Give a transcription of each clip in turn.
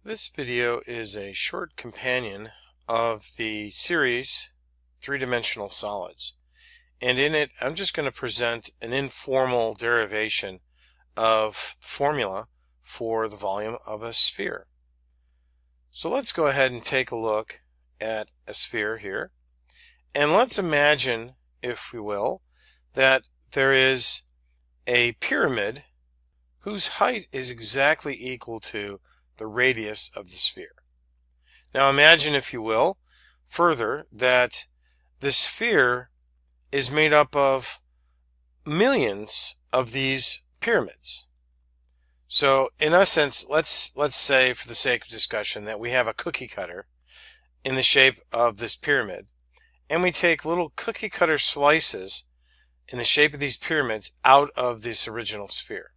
This video is a short companion of the series Three-Dimensional Solids, and in it I'm just going to present an informal derivation of the formula for the volume of a sphere. So let's go ahead and take a look at a sphere here, and let's imagine, if we will, that there is a pyramid whose height is exactly equal to the radius of the sphere. Now imagine, if you will, further, that the sphere is made up of millions of these pyramids. So in essence, let's say, for the sake of discussion, that we have a cookie cutter in the shape of this pyramid, and we take little cookie cutter slices in the shape of these pyramids out of this original sphere.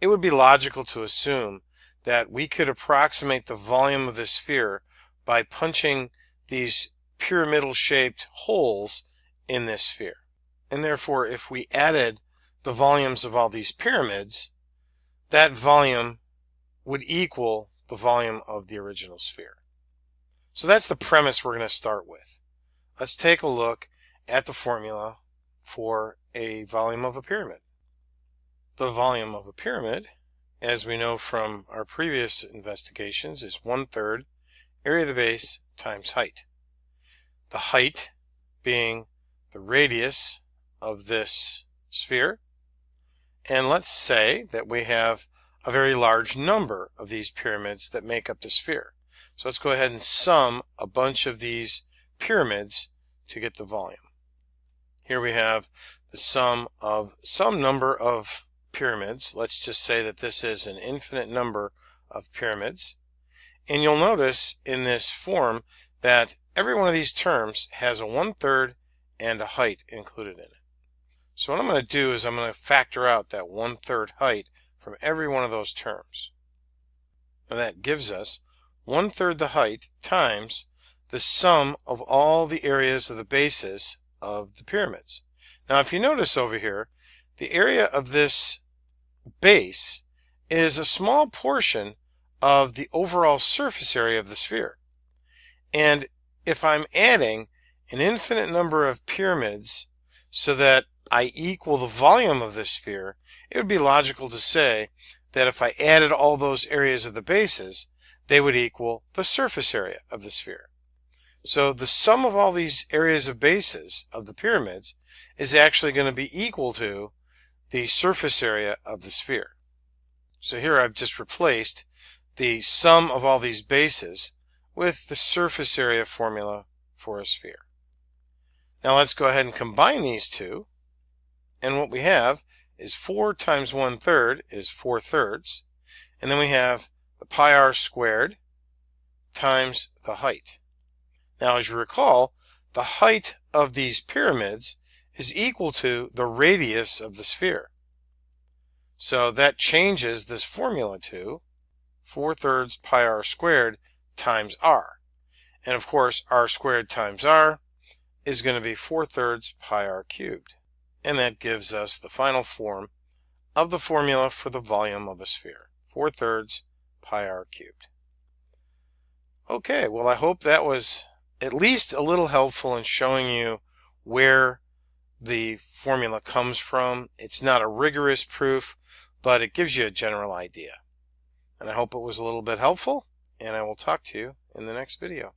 It would be logical to assume that we could approximate the volume of the sphere by punching these pyramidal shaped holes in this sphere. And therefore, if we added the volumes of all these pyramids, that volume would equal the volume of the original sphere. So that's the premise we're going to start with. Let's take a look at the formula for a volume of a pyramid. The volume of a pyramid, as we know from our previous investigations, is 1/3 area of the base times height. The height being the radius of this sphere. And let's say that we have a very large number of these pyramids that make up the sphere. So let's go ahead and sum a bunch of these pyramids to get the volume. Here we have the sum of some number of pyramids. Let's just say that this is an infinite number of pyramids. And you'll notice in this form that every one of these terms has a 1/3 and a height included in it. So what I'm going to do is I'm going to factor out that 1/3 height from every one of those terms. And that gives us 1/3 the height times the sum of all the areas of the bases of the pyramids. Now if you notice over here, the area of this base is a small portion of the overall surface area of the sphere. And if I'm adding an infinite number of pyramids so that I equal the volume of this sphere, it would be logical to say that if I added all those areas of the bases, they would equal the surface area of the sphere. So the sum of all these areas of bases of the pyramids is actually going to be equal to the surface area of the sphere. So here I've just replaced the sum of all these bases with the surface area formula for a sphere. Now let's go ahead and combine these two, and what we have is 4 times 1/3 is 4/3, and then we have the pi r squared times the height. Now as you recall, the height of these pyramids is equal to the radius of the sphere. So that changes this formula to 4/3 pi r squared times r. And of course, r squared times r is going to be 4/3 pi r cubed. And that gives us the final form of the formula for the volume of a sphere, 4/3 pi r cubed. Okay, well, I hope that was at least a little helpful in showing you where the formula comes from. It's not a rigorous proof, but it gives you a general idea. And I hope it was a little bit helpful, and I will talk to you in the next video.